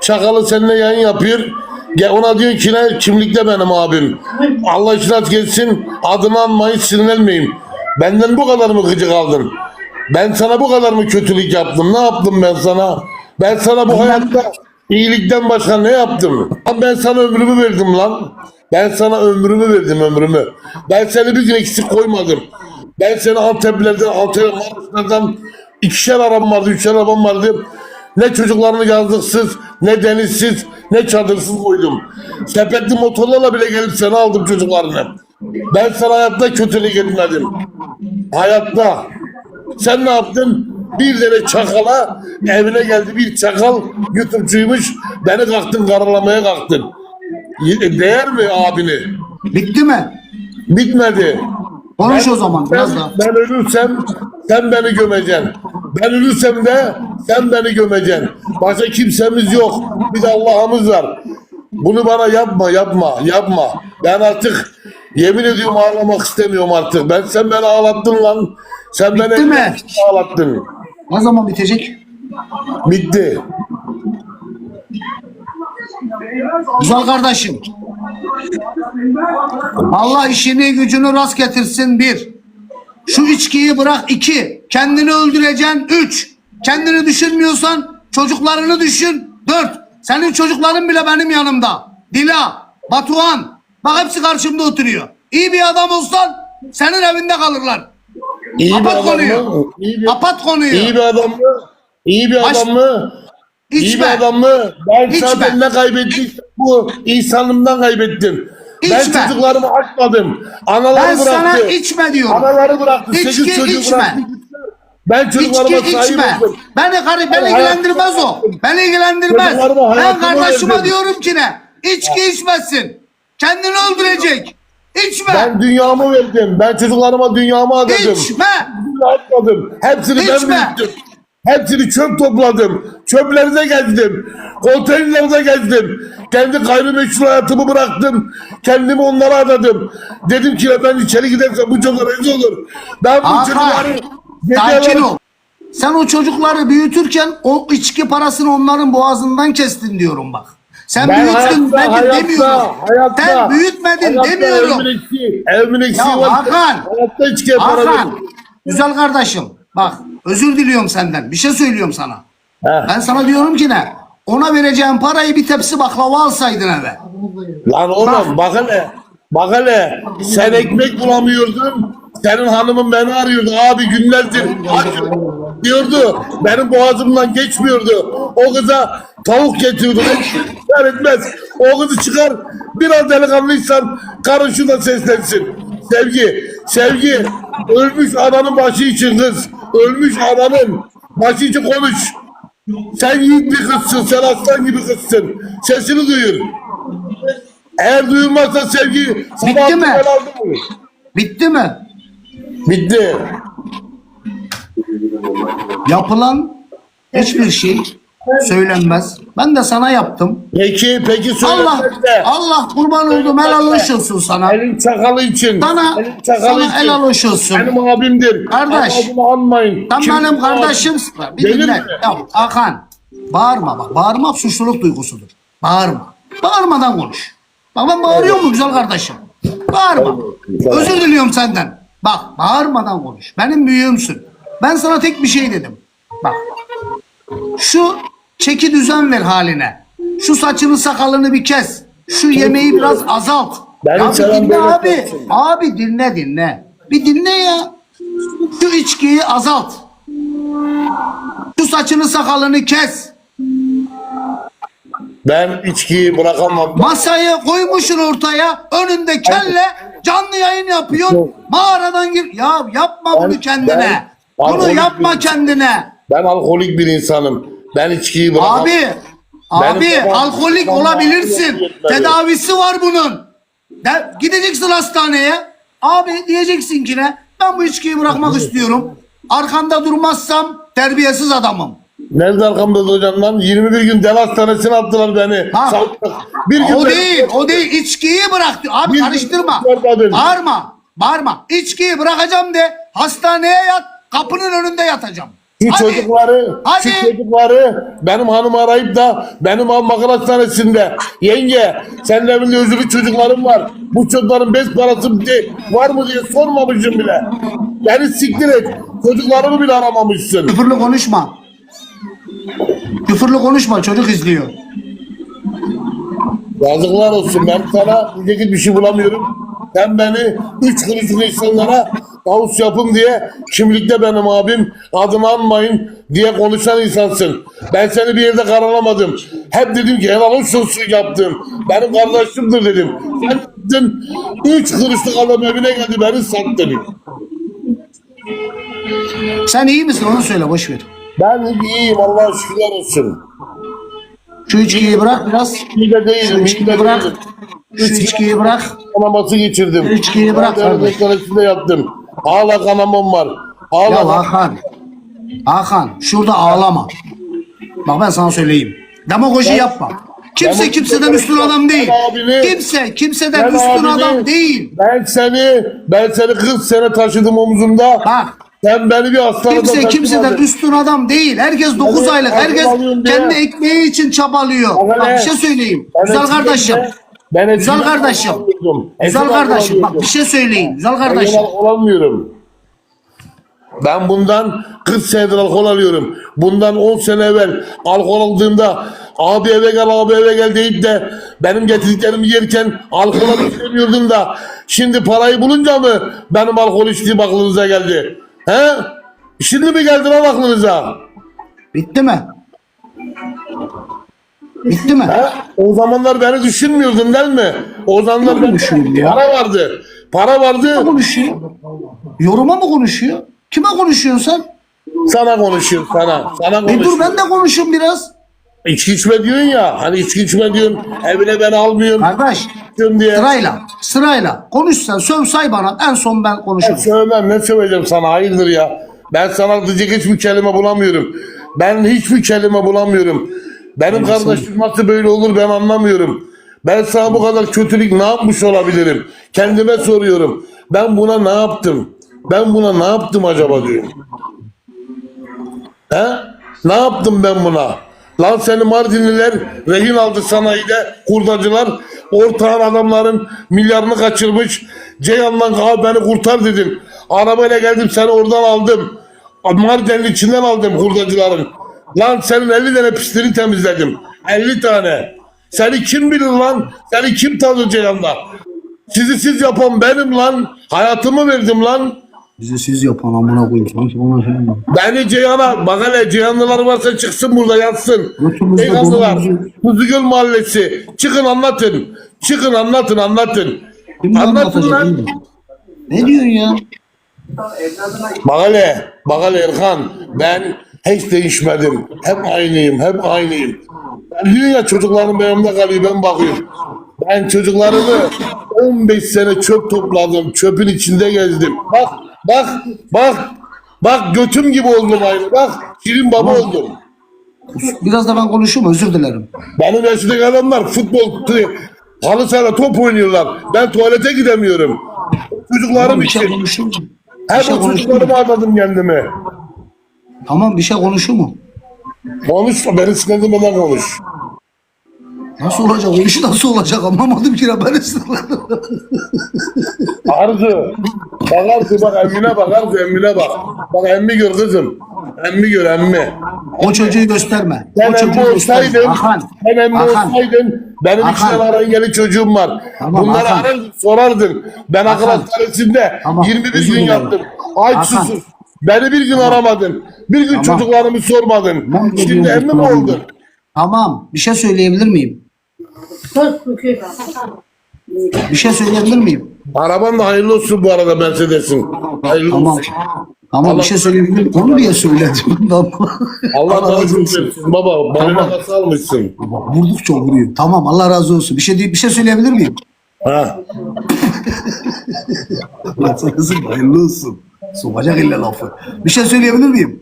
çakalı seninle yayın yapıyor. Ona diyor ki ne kimlikte benim abim. Allah işlat geçsin, adını anmayın, sinirlenmeyin. Benden bu kadar mı gıcık aldın? Ben sana bu kadar mı kötülük yaptım? Ne yaptım ben sana? Ben sana bu hayatta iyilikten başka ne yaptım? Ben sana ömrümü verdim lan. Ben sana ömrümü verdim, ömrümü. Ben seni bir gün eksik koymadım. Ben seni Antep'lerden ikişer arabam vardı, üçer arabam vardı. Ne çocuklarını yazlıksız, ne denizsiz, ne çadırsız koydum. Sepetli motorlarla bile gelip seni aldım çocuklarını. Ben sana hayatta kötülük etmedim. Hayatta. Sen ne yaptın? Bir tane çakala evine geldi, bir çakal YouTube'cuymuş. Beni kalktın karalamaya kalktın. Değer mi abini? Bitti mi? Bitmedi. Konuş o zaman biraz daha. Ben ölürsem sen beni gömeceksin. Ben ölürsem de sen beni gömeceksin. Başka kimsemiz yok. Bir de Allah'ımız var. Bunu bana yapma. Ben artık yemin ediyorum ağlamak istemiyorum artık. Sen beni ağlattın lan. Sen Bitti beni mi? ağlattın. Ne zaman bitecek? Bitti. Güzel kardeşim. Allah işini gücünü rast getirsin 1. Şu içkiyi bırak 2. Kendini öldüreceksin 3. Kendini düşünmüyorsan çocuklarını düşün 4. Senin çocukların bile benim yanımda. Dila, Batuhan. Bak hepsi karşımda oturuyor. İyi bir adam olsan senin evinde kalırlar. Kapat konuyu. Kapat konuyu. İyi bir adam mı? İyi bir adam mı? İyi bir adam mı? Ben zaten ne kaybettim? Bu insanımdan kaybettim. Ben çocuklarımı açmadım. Anaları ben bıraktı. sana içme diyorum. Anaları bıraktı. İçki içme. Ben çocuklarıma sahip oldum. Beni ilgilendirmez o. Beni ilgilendirmez. Ben kardeşime diyorum ki ne? İçki içmesin. Kendini öldürecek. İçme. Ben dünyamı verdim. Ben çocuklarıma dünyamı adadım. İçme. Atmadım. Hepsini ben büyüttüm. Hepsini çöp topladım. Çöplerde gezdim. Konteynerlerde gezdim. Kendi gayrimeşru hayatımı bıraktım. Kendimi onlara adadım. Dedim ki ben içeri gidersem bu çocuklar rezil olur. Ben bu çocukları... Sakin ol. Sen o çocukları büyütürken o içki parasını onların boğazından kestin diyorum bak. Sen büyüttün demiyorum. Sen büyütmedin demiyorum. Evimin eksiği var. Hakan. Güzel kardeşim. Bak özür diliyorum senden. Bir şey söylüyorum sana. Ben sana diyorum ki ne? Ona vereceğim parayı bir tepsi baklava alsaydın eve. Lan oğlum bak hele. Sen ekmek bulamıyordun. Senin hanımın beni arıyordu. Abi günlerdir diyordu. Benim boğazımdan geçmiyordu. O kıza tavuk getiriyordu. Etmez. O kızı çıkar. Biraz delikanlıysan karın şuna seslensin. Sevgi. Ölmüş adamın başı için kız. Ölmüş adamın başı için konuş. Sen yiğit bir kızsın. Sen aslan gibi kızsın. Sesini duyur. Eğer duyulmazsa Sevgi... Bitti mi? Bitti mi? Bitti. Yapılan hiçbir şey söylenmez. Ben de sana yaptım. Peki Allah kurban oldum, helal hoş olsun sana. Elin çakalı için. Sana helal hoş olsun. Benim abimdir. Kardeş. Anmayın. Sen benim kardeşimsin. Bir dinle. Ya Hakan. Bağırma bak. Bağırmak suçluluk duygusudur. Bağırma. Bağırmadan konuş. Bak ben bağırıyor mu güzel kardeşim? Bağırma. Özür diliyorum senden. Bak bağırmadan konuş. Benim büyüğümsün. Ben sana tek bir şey dedim. Bak. Şu çeki düzen ver haline. Şu saçını sakalını bir kes. Şu yemeği biraz azalt. Ya bir dinle abi. Abi dinle. Bir dinle ya. Şu içkiyi azalt. Şu saçını sakalını kes. Ben içkiyi bırakamam. Masayı koymuşsun ortaya. Önünde kelle canlı yayın yapıyorsun. Mağaradan gir. Ya yapma bunu kendine. Bunu yapma kendine. Ben alkolik bir insanım. Ben içkiyi bırakamam. Abi alkolik olabilirsin. Tedavisi var bunun. Gideceksin hastaneye. Abi diyeceksin ki ne? Ben bu içkiyi bırakmak istiyorum. Arkanda durmazsam terbiyesiz adamım. Nerede arkamda duracağım lan? 21 gün dev hastanesine attılar beni. O değil. İçkiyi bırak diyor. Abi karıştırma. Bağırma. İçkiyi bırakacağım de. Hastaneye yat. Kapının önünde yatacağım. Şu Hadi. çocukları, Hadi. şu çocukları benim hanım arayıp da benim makara hastanesinde yenge senin evinde özürlü çocuklarım var. Bu çocukların bez parası var mı diye sormamışım bile. Beni siktir et. Çocuklarımı bile aramamışsın. Küfürlü konuşma. Küfürlü konuşma, çocuk izliyor. Yazıklar olsun, ben sana diyecek bir şey bulamıyorum. Sen beni 3 kuruşluk insanlara tavus yapın diye kimlikte benim abim adını anmayın diye konuşan insansın. Ben seni bir yerde karalamadım. Hep dedim ki helal olsun yaptın. Benim kardeşimdir dedim. Sen gittin 3 kuruşluk adam evine geldi beni sattın. Sen iyi misin onu söyle, boş ver. Ben iyiyim Allah'a şükürler olsun. Şu içkiyi bırak biraz. İyi de değilim. Şu içkiyi bırak. Şu içkiyi bırak. Kanaması geçirdim. Şu içkiyi bırak kardeş. Deklarasyonda yattım. Hala kanamam var. Hala Ya Hakan. Hakan şurada ağlama. Bak ben sana söyleyeyim. Demagoji yapma. Kimse Ben- kimseden üstün adam değil. Ben abini- Kimse kimseden Ben üstün abini- adam değil. Ben seni 40 sene taşıdım omzumda. Bak. Sen beni bir hastanede Kimse kimseden taşımadın. üstün adam değil. Herkes 9 Ben aylık. akıl Herkes alıyorum diye- kendi ekmeği için çabalıyor. Bana Bak ne? bir şey söyleyeyim. Ben Güzel eskiden kardeşim. de- ben Güzel eskiden kardeşim. olamıyordum. Güzel Eskiden kardeşim. Bak olamıyordum. bir şey söyleyeyim. Güzel Ben kardeşim. genel olamıyorum. Ben bundan 40 senedir alkol alıyorum. Bundan 10 sene evvel alkol aldığımda abi eve gel deyip de benim getirdiklerimi yerken alkol istemiyordun da şimdi parayı bulunca mı benim alkol içtiğim aklınıza geldi? He? Şimdi mi geldi lan aklınıza? Bitti mi? Bitti mi? He? O zamanlar beni düşünmüyordun değil mi? O zamanlar Kim düşünüyor ya? para vardı. Para vardı. Kime konuşuyor? Yoruma mı konuşuyor? Kime konuşuyorsun sen? Sana konuşuyor sana. Sana Dur konuşuyor. ben de konuşayım biraz. İçki içme diyorsun ya. Hani içki içme diyorsun. Evine ben almıyorum. Kardeş Diye. sırayla konuş sen, söv say bana, en son ben Ben konuşurum. sövmem. Ne söveceğim sana? Hayırdır ya. Ben sana diyecek hiçbir kelime bulamıyorum. Ben hiçbir kelime bulamıyorum. Benim kardeşim nasıl böyle olur ben anlamıyorum. Ben sana bu kadar kötülük ne yapmış olabilirim? Kendime soruyorum. Ben buna ne yaptım? Ben buna ne yaptım acaba diyorum. He? Ne yaptım ben buna? Lan seni Mardinliler rehin aldı sanayide, hurdacılar. Ortağın adamların milyarını kaçırmış. Ceyhan'dan abi beni kurtar dedim. Arabayla geldim seni oradan aldım. Mardin'in içinden aldım hurdacıların. Lan senin 50 tane pisliğini temizledim. 50 tane. Seni kim bilir lan? Seni kim tanır Ceyhan'da? Sizi siz yapan benim lan. Hayatımı verdim lan. Bizi siz yapın amına koyayım. Sanki bana şey mi? Beni Ceyhan'a bak hele Ceyhanlılar varsa çıksın burada yatsın. Götümüzde Ceyhanlılar, donumuzu- Kuzugöl Mahallesi. Çıkın anlatın. Çıkın anlatın. Kim Anlatın anlatacak, lan. değil mi? Ne diyorsun ya? Bak hele Erkan ben hiç değişmedim. Hep aynıyım. Ben diyor ya çocuklarım benimle kalıyor ben bakıyorum. Ben çocuklarımı 15 sene çöp topladım. Çöpün içinde gezdim. Bak götüm gibi oldum aynı. Bak Şirin baba oldum. Biraz da ben konuşayım, özür dilerim. Benim yaşındaki adamlar halı sahada top oynuyorlar. Ben tuvalete gidemiyorum. Çocuklarım Bir şey için. konuşayım mı? Bir Hep şey o konuşayım çocuklarımı mı? anladım kendime. Tamam, bir şey konuşayım mu? Konuşma beni sinirlemeden konuş. Nasıl olacak? O iş nasıl olacak? Anlamadım ki ben Arzu. Bak emmine bak. Bak emmi gör kızım. Emmi gör emmi. O çocuğu gösterme. Sen O çocuğu emmi gösterme. olsaydın, Hakan. sen emmi Hakan. olsaydın benim Hakan. 2 tane engelli çocuğum var. Tamam, Bunları Hakan. arardın, sorardın. Ben akıl Hakan. hastanesinde Tamam, 21 özür gün dilerim. yattım. Ay Hakan. susuz. Beni bir gün aramadın. Bir gün Tamam. çocuklarımı sormadın. Ben de Şimdi diyorum, emmi mi tamam. oldun? Tamam. Bir şey söyleyebilir miyim? Bir şey söyleyebilir miyim? Araban da hayırlı olsun bu arada Mercedes'in. Hayırlı Tamam. olsun. Ama bir şey söyleyebilir miyim? Onu diye söyledim. Allah razı razı olsun. olsun baba. Balina nasıl almışsın? Vurdukça vuruyor. Tamam, Allah razı olsun. Bir şey söyleyebilir miyim? Ha. Allah sana hayırlı olsun. Sokacak illa lafı. Bir şey söyleyebilir miyim?